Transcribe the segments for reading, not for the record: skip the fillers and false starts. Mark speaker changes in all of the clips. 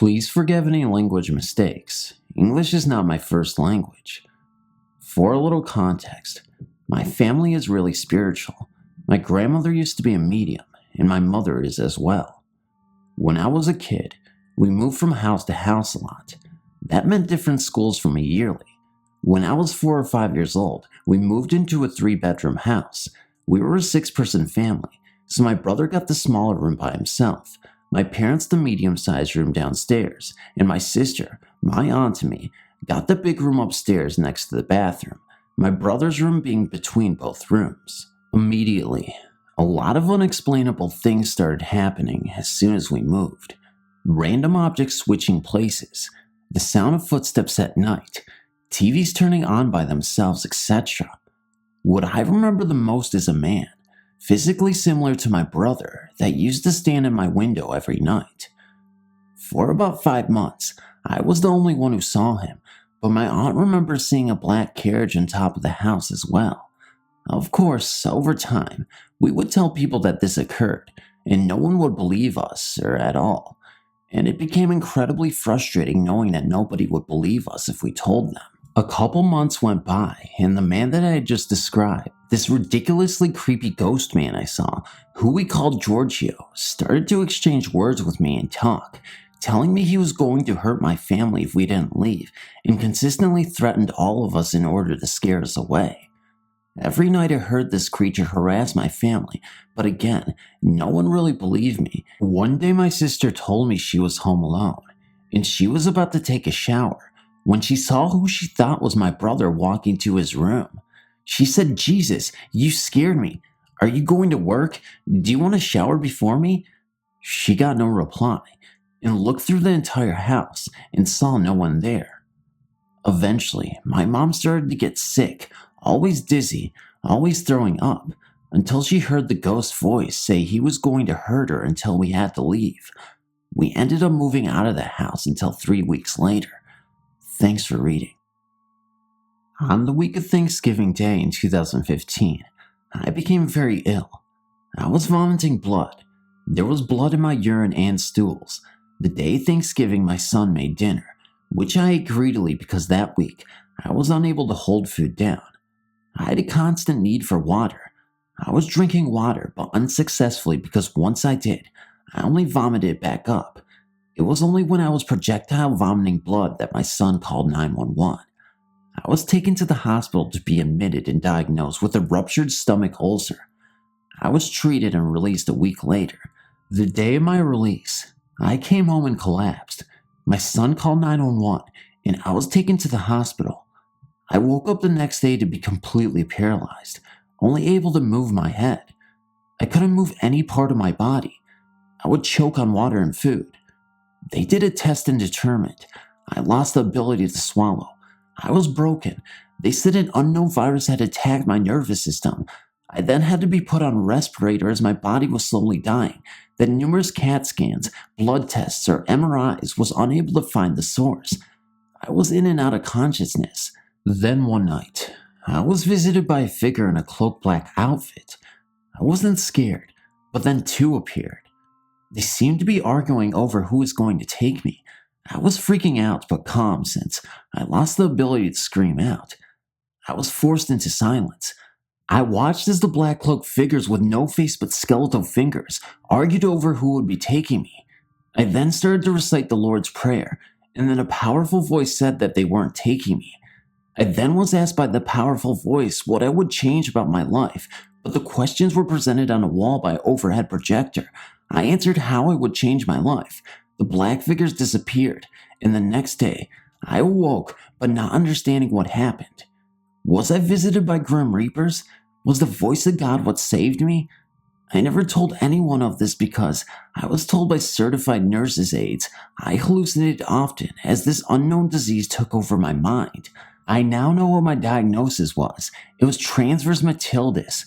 Speaker 1: Please forgive any language mistakes. English is not my first language. For a little context, my family is really spiritual. My grandmother used to be a medium, and my mother is as well. When I was a kid, we moved from house to house a lot. That meant different schools for me yearly. When I was 4 or 5 years old, we moved into a 3-bedroom house. We were a 6-person family, so my brother got the smaller room by himself, my parents the medium-sized room downstairs, and my sister, my aunt and me, got the big room upstairs next to the bathroom, my brother's room being between both rooms. Immediately, a lot of unexplainable things started happening as soon as we moved. Random objects switching places, the sound of footsteps at night, TVs turning on by themselves, etc. What I remember the most is a man, physically similar to my brother, that used to stand in my window every night. For about 5 months, I was the only one who saw him, but my aunt remembers seeing a black carriage on top of the house as well. Of course, over time, we would tell people that this occurred, and no one would believe us, or at all. And it became incredibly frustrating knowing that nobody would believe us if we told them. A couple months went by, and the man that I had just described, this ridiculously creepy ghost man I saw, who we called Giorgio, started to exchange words with me and talk, telling me he was going to hurt my family if we didn't leave, and consistently threatened all of us in order to scare us away. Every night I heard this creature harass my family, but again, no one really believed me. One day my sister told me she was home alone, and she was about to take a shower, when she saw who she thought was my brother walking to his room. She said, "Jesus, you scared me. Are you going to work? Do you want to shower before me?" She got no reply, and looked through the entire house and saw no one there. Eventually, my mom started to get sick, always dizzy, always throwing up, until she heard the ghost's voice say he was going to hurt her until we had to leave. We ended up moving out of the house until 3 weeks later. Thanks for reading. On the week of Thanksgiving Day in 2015, I became very ill. I was vomiting blood. There was blood in my urine and stools. The day Thanksgiving, my son made dinner, which I ate greedily because that week I was unable to hold food down. I had a constant need for water. I was drinking water, but unsuccessfully because once I did, I only vomited it back up. It was only when I was projectile vomiting blood that my son called 911. I was taken to the hospital to be admitted and diagnosed with a ruptured stomach ulcer. I was treated and released a week later. The day of my release, I came home and collapsed. My son called 911, and I was taken to the hospital. I woke up the next day to be completely paralyzed, only able to move my head. I couldn't move any part of my body. I would choke on water and food. They did a test and determined I lost the ability to swallow. I was broken. They said an unknown virus had attacked my nervous system. I then had to be put on a respirator as my body was slowly dying. Then numerous CAT scans, blood tests, or MRIs was unable to find the source. I was in and out of consciousness. Then one night, I was visited by a figure in a cloak black outfit. I wasn't scared, but then 2 appeared. They seemed to be arguing over who was going to take me. I was freaking out but calm since I lost the ability to scream out. I was forced into silence. I watched as the black cloaked figures with no face but skeletal fingers argued over who would be taking me. I then started to recite the Lord's Prayer, and then a powerful voice said that they weren't taking me. I then was asked by the powerful voice what I would change about my life, but the questions were presented on a wall by an overhead projector. I answered how I would change my life. The black figures disappeared, and the next day, I awoke but not understanding what happened. Was I visited by Grim Reapers? Was the voice of God what saved me? I never told anyone of this because I was told by certified nurses' aides I hallucinated often as this unknown disease took over my mind. I now know what my diagnosis was. It was transverse matildis.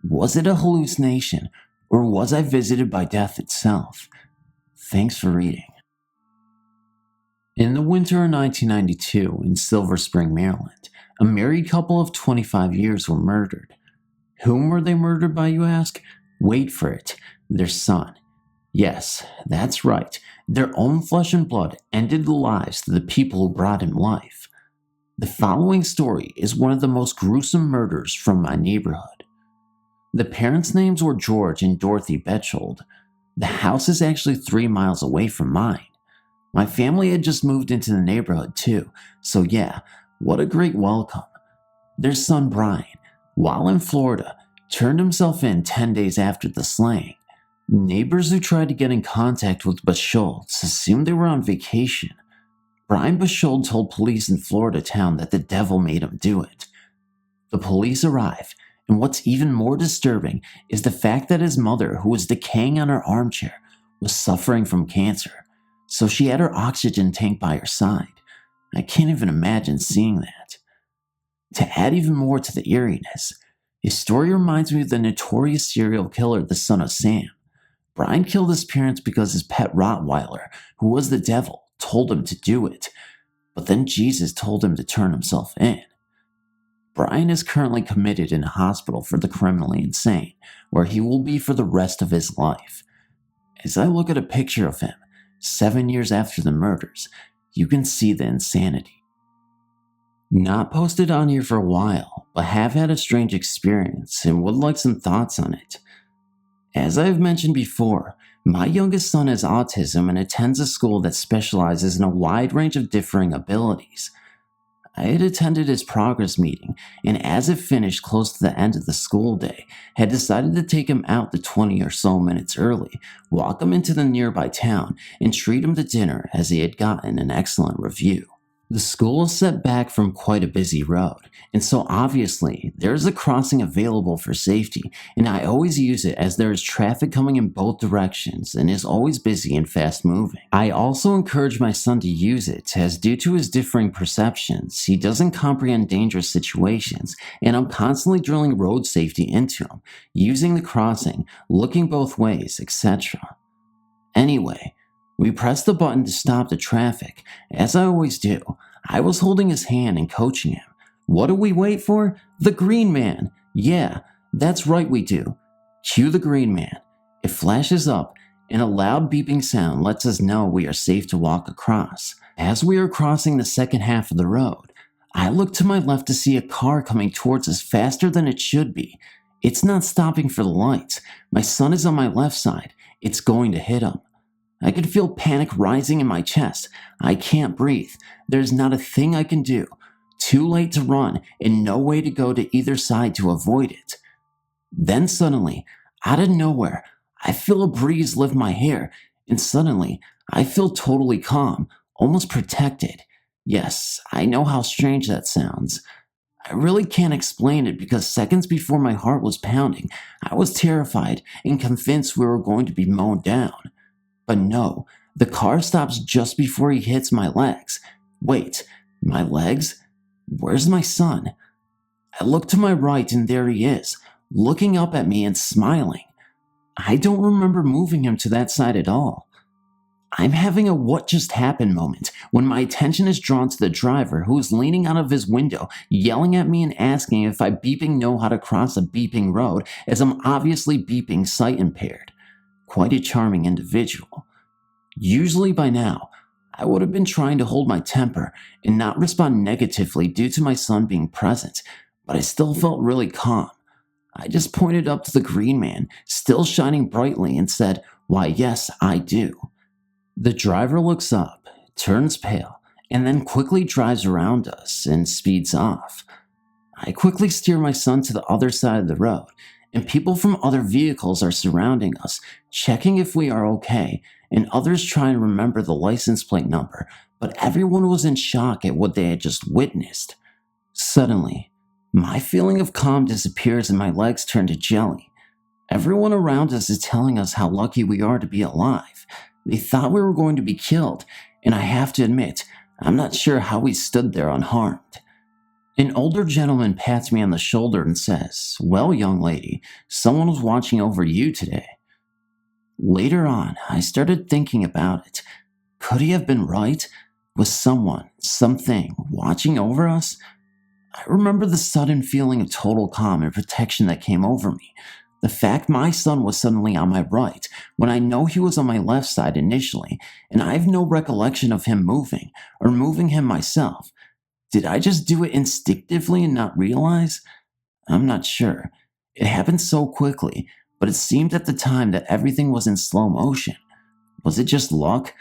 Speaker 1: Was it a hallucination, or was I visited by death itself? Thanks for reading. In the winter of 1992 in Silver Spring, Maryland, a married couple of 25 years were murdered. Whom were they murdered by, you ask? Wait for it, their son. Yes, that's right, Their own flesh and blood ended the lives of the people who brought him life. The following story is one of the most gruesome murders from my neighborhood. The parents' names were George and Dorothy Betchold. The house is actually 3 miles away from mine. My family had just moved into the neighborhood too, so yeah, what a great welcome. Their son Brian, while in Florida, turned himself in 10 days after the slaying. Neighbors who tried to get in contact with Betcholds assumed they were on vacation. Brian Betchold told police in Florida town that the devil made him do it. The police arrive, and what's even more disturbing is the fact that his mother, who was decaying on her armchair, was suffering from cancer, so she had her oxygen tank by her side. I can't even imagine seeing that. To add even more to the eeriness, his story reminds me of the notorious serial killer, the son of Sam. Brian killed his parents because his pet Rottweiler, who was the devil, told him to do it, but then Jesus told him to turn himself in. Brian is currently committed in a hospital for the criminally insane, where he will be for the rest of his life. As I look at a picture of him, 7 years after the murders, you can see the insanity. Not posted on here for a while, but have had a strange experience and would like some thoughts on it. As I have mentioned before, my youngest son has autism and attends a school that specializes in a wide range of differing abilities. I had attended his progress meeting, and as it finished close to the end of the school day, had decided to take him out the 20 or so minutes early, walk him into the nearby town, and treat him to dinner as he had gotten an excellent review. The school is set back from quite a busy road, and so obviously there is a crossing available for safety, and I always use it as there is traffic coming in both directions and is always busy and fast moving. I also encourage my son to use it as due to his differing perceptions, he doesn't comprehend dangerous situations, and I'm constantly drilling road safety into him, using the crossing, looking both ways, etc. Anyway, we pressed the button to stop the traffic. As I always do, I was holding his hand and coaching him. What do we wait for? The green man. Yeah, that's right we do. Cue the green man. It flashes up, and a loud beeping sound lets us know we are safe to walk across. As we are crossing the second half of the road, I look to my left to see a car coming towards us faster than it should be. It's not stopping for the lights. My son is on my left side. It's going to hit him. I could feel panic rising in my chest. I can't breathe. There's not a thing I can do. Too late to run and no way to go to either side to avoid it. Then suddenly, out of nowhere, I feel a breeze lift my hair, and suddenly, I feel totally calm, almost protected. Yes, I know how strange that sounds. I really can't explain it because seconds before my heart was pounding, I was terrified and convinced we were going to be mown down. But no, the car stops just before he hits my legs. Wait, my legs? Where's my son? I look to my right and there he is, looking up at me and smiling. I don't remember moving him to that side at all. I'm having a what just happened moment when my attention is drawn to the driver who is leaning out of his window, yelling at me and asking if I beeping know how to cross a beeping road as I'm obviously beeping sight impaired. Quite a charming individual. Usually by now, I would have been trying to hold my temper and not respond negatively due to my son being present, but I still felt really calm. I just pointed up to the green man, still shining brightly, and said, "Why, yes, I do." The driver looks up, turns pale, and then quickly drives around us and speeds off. I quickly steer my son to the other side of the road, and people from other vehicles are surrounding us, checking if we are okay, and others try and remember the license plate number, but everyone was in shock at what they had just witnessed. Suddenly, my feeling of calm disappears and my legs turn to jelly. Everyone around us is telling us how lucky we are to be alive. They thought we were going to be killed, and I have to admit, I'm not sure how we stood there unharmed. An older gentleman pats me on the shoulder and says, "Well, young lady, someone was watching over you today." Later on, I started thinking about it. Could he have been right? Was someone, something, watching over us? I remember the sudden feeling of total calm and protection that came over me. The fact my son was suddenly on my right, when I know he was on my left side initially, and I have no recollection of him moving, or moving him myself. Did I just do it instinctively and not realize? I'm not sure. It happened so quickly, but it seemed at the time that everything was in slow motion. Was it just luck?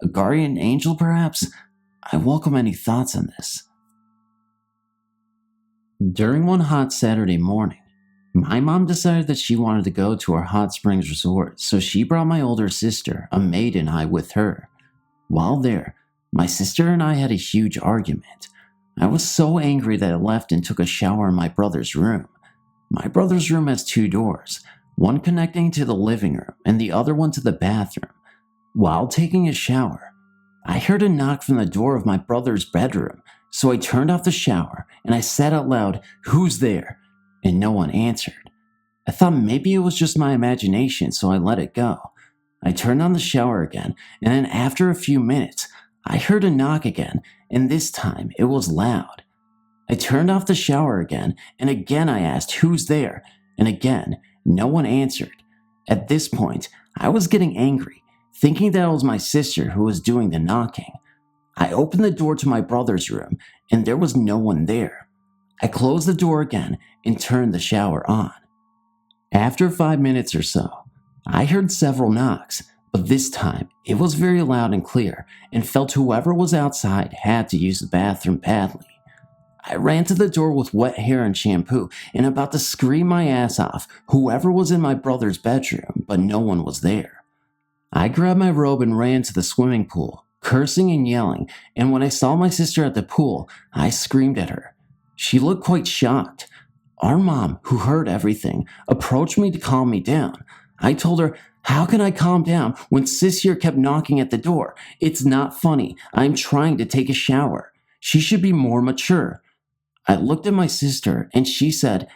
Speaker 1: A guardian angel, perhaps? I welcome any thoughts on this. During one hot Saturday morning, my mom decided that she wanted to go to our hot springs resort, so she brought my older sister, a maid, and I with her. While there, my sister and I had a huge argument. I was so angry that I left and took a shower in my brother's room. My brother's room has 2 doors, one connecting to the living room and the other one to the bathroom. While taking a shower, I heard a knock from the door of my brother's bedroom, so I turned off the shower and I said out loud, "Who's there?" and no one answered. I thought maybe it was just my imagination, so I let it go. I turned on the shower again, and then after a few minutes, I heard a knock again, and this time it was loud. I turned off the shower again, and again I asked, "Who's there?" and again, no one answered. At this point, I was getting angry, thinking that it was my sister who was doing the knocking. I opened the door to my brother's room, and there was no one there. I closed the door again and turned the shower on. After 5 minutes or so, I heard several knocks, but this time it was very loud and clear and felt whoever was outside had to use the bathroom badly. I ran to the door with wet hair and shampoo and about to scream my ass off whoever was in my brother's bedroom, but no one was there. I grabbed my robe and ran to the swimming pool, cursing and yelling, and when I saw my sister at the pool, I screamed at her. She looked quite shocked. Our mom, who heard everything, approached me to calm me down. I told her, "How can I calm down when sis here kept knocking at the door? It's not funny. I'm trying to take a shower. She should be more mature." I looked at my sister and she said,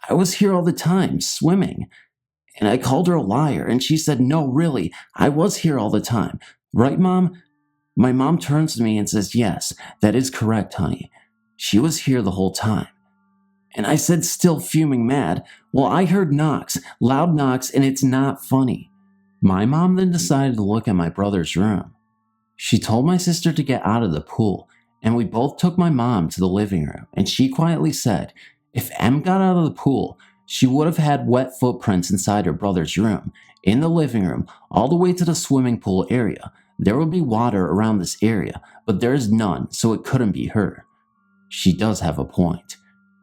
Speaker 1: "I was here all the time, swimming." And I called her a liar and she said, "No, really, I was here all the time. Right, Mom?" My mom turns to me and says, "Yes, that is correct, honey. She was here the whole time." And I said, still fuming mad, "Well, I heard knocks, loud knocks, and it's not funny." My mom then decided to look at my brother's room. She told my sister to get out of the pool, and we both took my mom to the living room, and she quietly said, if Em got out of the pool, she would have had wet footprints inside her brother's room, in the living room, all the way to the swimming pool area. There would be water around this area, but there is none, so it couldn't be her. She does have a point.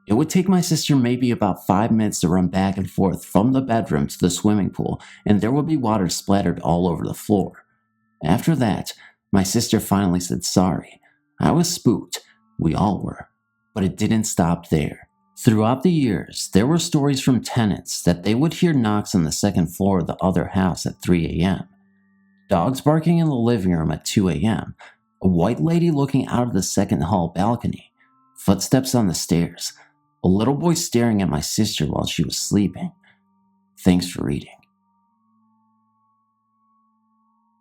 Speaker 1: It would take my sister maybe about 5 minutes to run back and forth from the bedroom to the swimming pool, and there would be water splattered all over the floor. After that, my sister finally said sorry. I was spooked. We all were. But it didn't stop there. Throughout the years, there were stories from tenants that they would hear knocks on the second floor of the other house at 3 a.m., dogs barking in the living room at 2 a.m., a white lady looking out of the second hall balcony, footsteps on the stairs, a little boy staring at my sister while she was sleeping. Thanks for reading.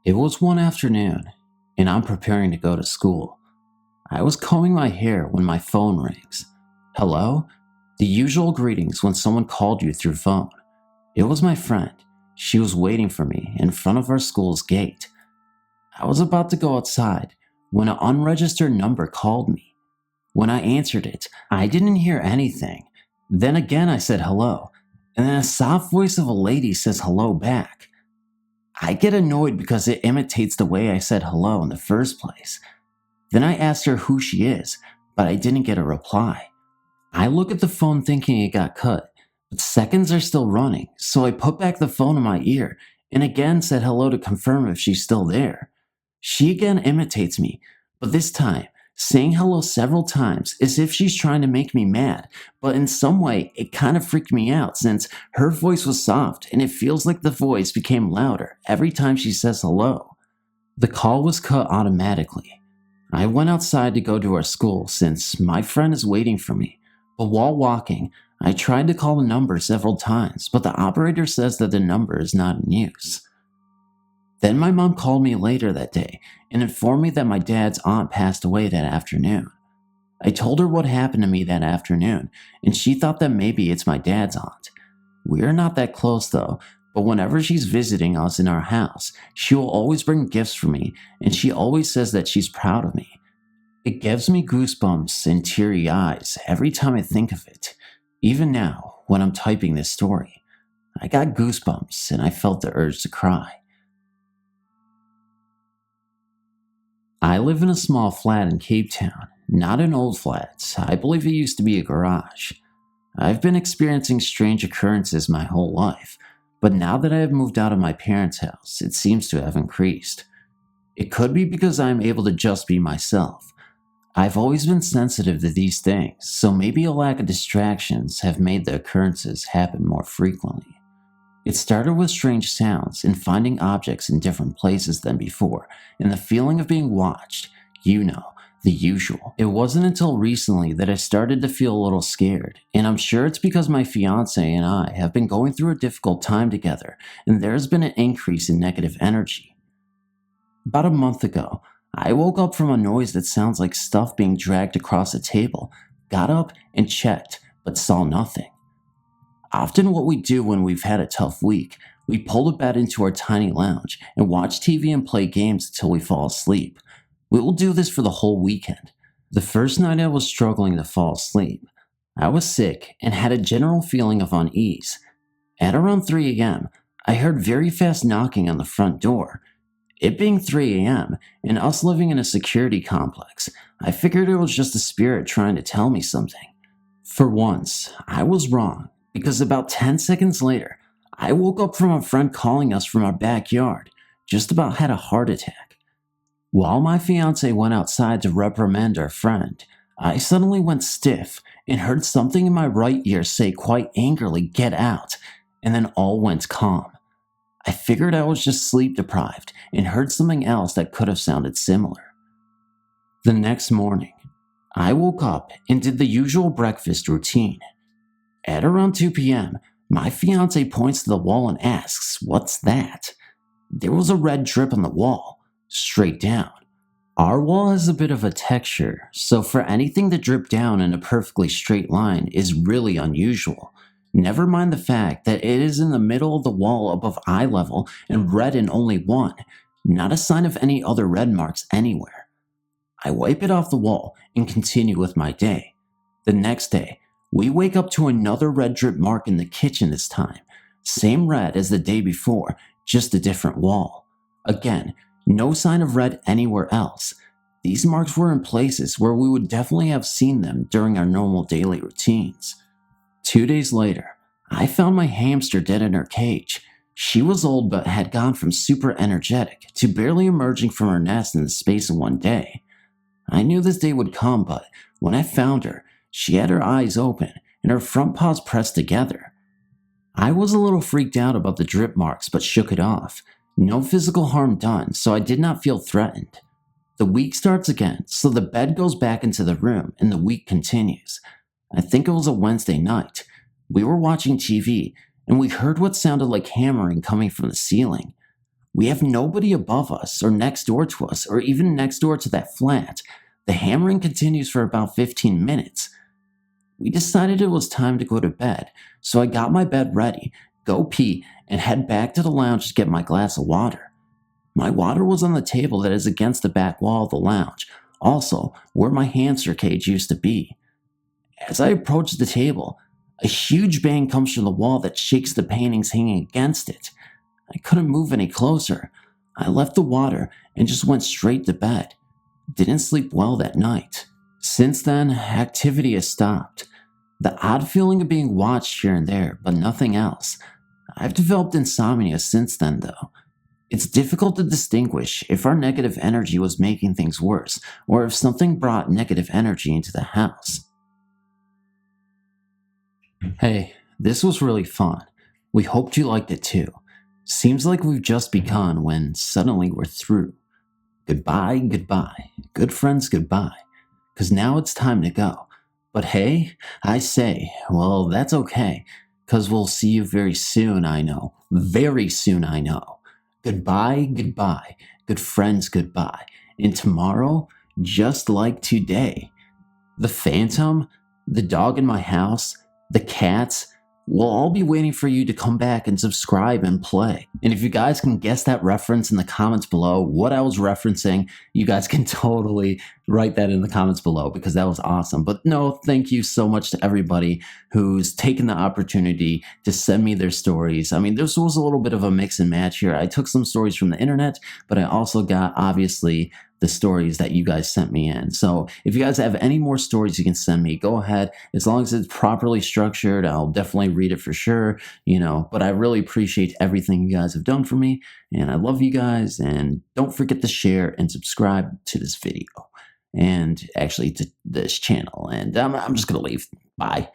Speaker 1: It was one afternoon, and I'm preparing to go to school. I was combing my hair when my phone rings. Hello? The usual greetings when someone called you through phone. It was my friend. She was waiting for me in front of our school's gate. I was about to go outside when an unregistered number called me. When I answered it, I didn't hear anything. Then again I said hello, and then a soft voice of a lady says hello back. I get annoyed because it imitates the way I said hello in the first place. Then I asked her who she is, but I didn't get a reply. I look at the phone thinking it got cut, but seconds are still running, so I put back the phone in my ear and again said hello to confirm if she's still there. She again imitates me, but this time, saying hello several times as if she's trying to make me mad, but in some way it kind of freaked me out since her voice was soft and it feels like the voice became louder every time she says hello. The call was cut automatically. I went outside to go to our school since my friend is waiting for me, but while walking, I tried to call the number several times, but the operator says that the number is not in use. Then my mom called me later that day and informed me that my dad's aunt passed away that afternoon. I told her what happened to me that afternoon, and she thought that maybe it's my dad's aunt. We are not that close though, but whenever she's visiting us in our house, she will always bring gifts for me, and she always says that she's proud of me. It gives me goosebumps and teary eyes every time I think of it. Even now, when I'm typing this story, I got goosebumps and I felt the urge to cry. I live in a small flat in Cape Town, not an old flat. I believe it used to be a garage. I've been experiencing strange occurrences my whole life, but now that I have moved out of my parents' house, it seems to have increased. It could be because I am able to just be myself. I've always been sensitive to these things, so maybe a lack of distractions have made the occurrences happen more frequently. It started with strange sounds and finding objects in different places than before, and the feeling of being watched, the usual. It wasn't until recently that I started to feel a little scared, and I'm sure it's because my fiance and I have been going through a difficult time together, and there's been an increase in negative energy. About a month ago, I woke up from a noise that sounds like stuff being dragged across a table, got up and checked, but saw nothing. Often what we do when we've had a tough week, we pull the bed into our tiny lounge and watch TV and play games until we fall asleep. We will do this for the whole weekend. The first night I was struggling to fall asleep. I was sick and had a general feeling of unease. At around 3 a.m., I heard very fast knocking on the front door. It being 3 a.m. and us living in a security complex, I figured it was just a spirit trying to tell me something. For once, I was wrong, because about 10 seconds later, I woke up from a friend calling us from our backyard, just about had a heart attack. While my fiance went outside to reprimand our friend, I suddenly went stiff and heard something in my right ear say quite angrily, "Get out," and then all went calm. I figured I was just sleep deprived and heard something else that could have sounded similar. The next morning, I woke up and did the usual breakfast routine. At around 2 p.m., my fiance points to the wall and asks, "What's that?" There was a red drip on the wall, straight down. Our wall has a bit of a texture, so for anything to drip down in a perfectly straight line is really unusual. Never mind the fact that it is in the middle of the wall above eye level and red in only one, not a sign of any other red marks anywhere. I wipe it off the wall and continue with my day. The next day, we wake up to another red drip mark in the kitchen this time. Same red as the day before, just a different wall. Again, no sign of red anywhere else. These marks were in places where we would definitely have seen them during our normal daily routines. 2 days later, I found my hamster dead in her cage. She was old but had gone from super energetic to barely emerging from her nest in the space of 1 day. I knew this day would come, but when I found her, she had her eyes open and her front paws pressed together. I was a little freaked out about the drip marks but shook it off. No physical harm done, so I did not feel threatened. The week starts again, so the bed goes back into the room and the week continues. I think it was a Wednesday night. We were watching TV and we heard what sounded like hammering coming from the ceiling. We have nobody above us or next door to us or even next door to that flat. The hammering continues for about 15 minutes. We decided it was time to go to bed, so I got my bed ready, go pee, and head back to the lounge to get my glass of water. My water was on the table that is against the back wall of the lounge, also where my hamster cage used to be. As I approach the table, a huge bang comes from the wall that shakes the paintings hanging against it. I couldn't move any closer. I left the water and just went straight to bed. Didn't sleep well that night. Since then, activity has stopped. The odd feeling of being watched here and there, but nothing else. I've developed insomnia since then, though. It's difficult to distinguish if our negative energy was making things worse, or if something brought negative energy into the house. Hey, this was really fun. We hoped you liked it too. Seems like we've just begun when suddenly we're through. Goodbye, goodbye. Good friends, goodbye. 'Cause now it's time to go. But hey, I say, well, that's okay. 'Cause we'll see you very soon, I know. Very soon, I know. Goodbye, goodbye. Good friends, goodbye. And tomorrow, just like today. The phantom, the dog in my house, the cats, We'll all be waiting for you to come back and subscribe and play. And if you guys can guess that reference in the comments below, what I was referencing, you guys can totally write that in the comments below because that was awesome. But no, thank you so much to everybody who's taken the opportunity to send me their stories. I mean, this was a little bit of a mix and match here. I took some stories from the internet, but I also got, obviously, the stories that you guys sent me in. So if you guys have any more stories you can send me, go ahead. As long as it's properly structured, I'll definitely read it for sure, but I really appreciate everything you guys have done for me, and I love you guys, and don't forget to share and subscribe to this video, and actually to this channel, and I'm just gonna leave. Bye.